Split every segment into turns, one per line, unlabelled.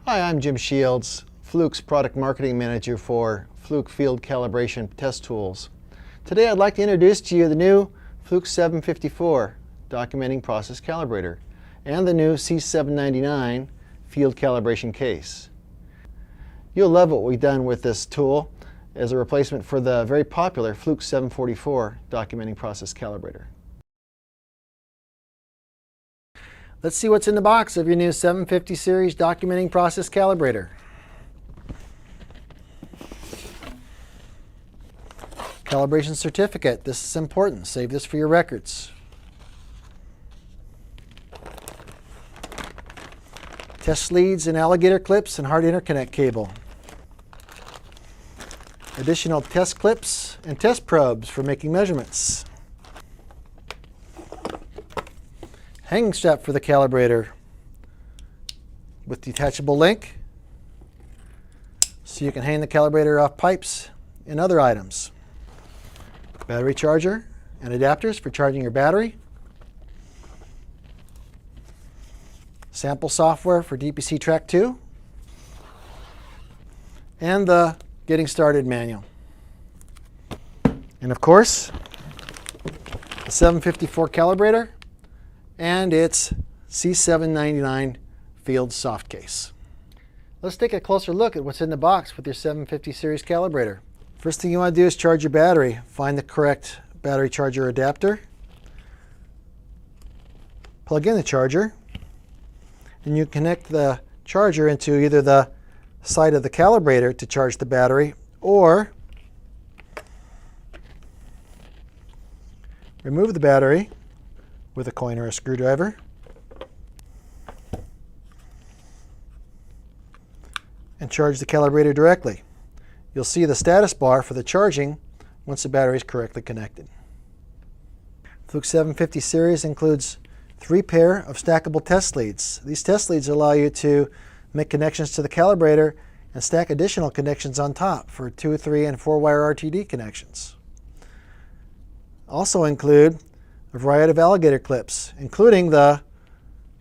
Hi, I'm Jim Shields, Fluke's Product Marketing Manager for Fluke Field Calibration Test Tools. Today I'd like to introduce to you the new Fluke 754 Documenting Process Calibrator and the new C799 Field Calibration Case. You'll love what we've done with this tool as a replacement for the very popular Fluke 744 Documenting Process Calibrator. Let's see what's in the box of your new 750 series Documenting Process Calibrator. Calibration certificate. This is important. Save this for your records. Test leads and alligator clips and hard interconnect cable. Additional test clips and test probes for making measurements. Hanging strap for the calibrator with detachable link so you can hang the calibrator off pipes and other items. Battery charger and adapters for charging your battery. Sample software for DPC Track 2. And the Getting Started manual. And of course, the 754 calibrator and its C799 Field soft case. Let's take a closer look at what's in the box with your 750 series calibrator. First thing you want to do is charge your battery. Find the correct battery charger adapter. Plug in the charger. And you connect the charger into either the side of the calibrator to charge the battery, or remove the battery with a coin or a screwdriver. And charge the calibrator directly. You'll see the status bar for the charging once the battery is correctly connected. Fluke 750 series includes 3 pair of stackable test leads. These test leads allow you to make connections to the calibrator and stack additional connections on top for 2, 3, and 4-wire RTD connections. Also include a variety of alligator clips, including the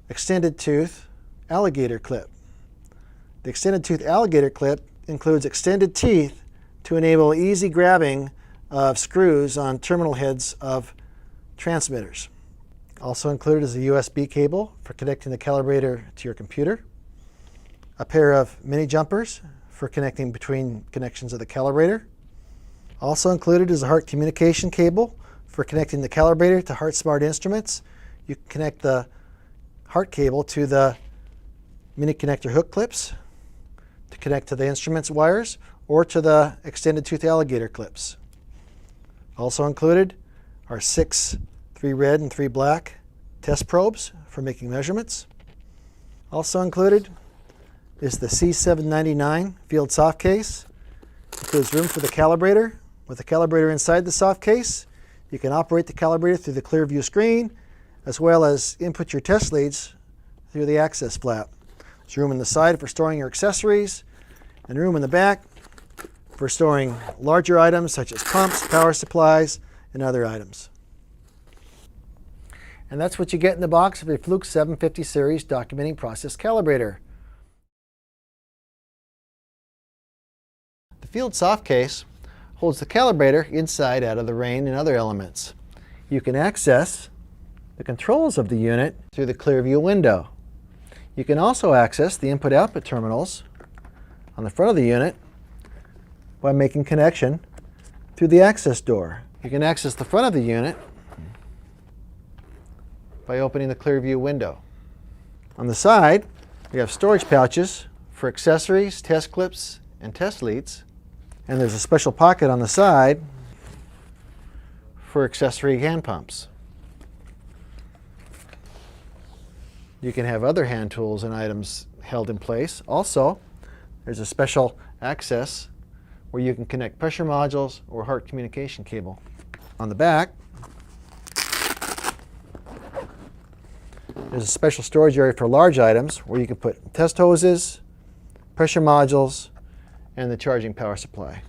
extended tooth alligator clip. The extended tooth alligator clip includes extended teeth to enable easy grabbing of screws on terminal heads of transmitters. Also included is a USB cable for connecting the calibrator to your computer, a pair of mini jumpers for connecting between connections of the calibrator. Also included is a heart communication cable for connecting the calibrator to HeartSmart instruments. You can connect the heart cable to the mini connector hook clips to connect to the instruments wires or to the extended tooth alligator clips. Also included are 6 3 red and 3 black test probes for making measurements. Also included is the C799 Field soft case. Includes room for the calibrator. With the calibrator inside the soft case, you can operate the calibrator through the clear view screen, as well as input your test leads through the access flap. There's room on the side for storing your accessories, and room in the back for storing larger items such as pumps, power supplies, and other items. And that's what you get in the box of your Fluke 750 series Documenting Process Calibrator. The Field soft case holds the calibrator inside out of the rain and other elements. You can access the controls of the unit through the clear view window. You can also access the input-output terminals on the front of the unit by making connection through the access door. You can access the front of the unit by opening the clear view window. On the side, we have storage pouches for accessories, test clips, and test leads. And there's a special pocket on the side for accessory hand pumps. You can have other hand tools and items held in place. Also, there's a special access where you can connect pressure modules or heart communication cable. On the back, there's a special storage area for large items where you can put test hoses, pressure modules, and the charging power supply.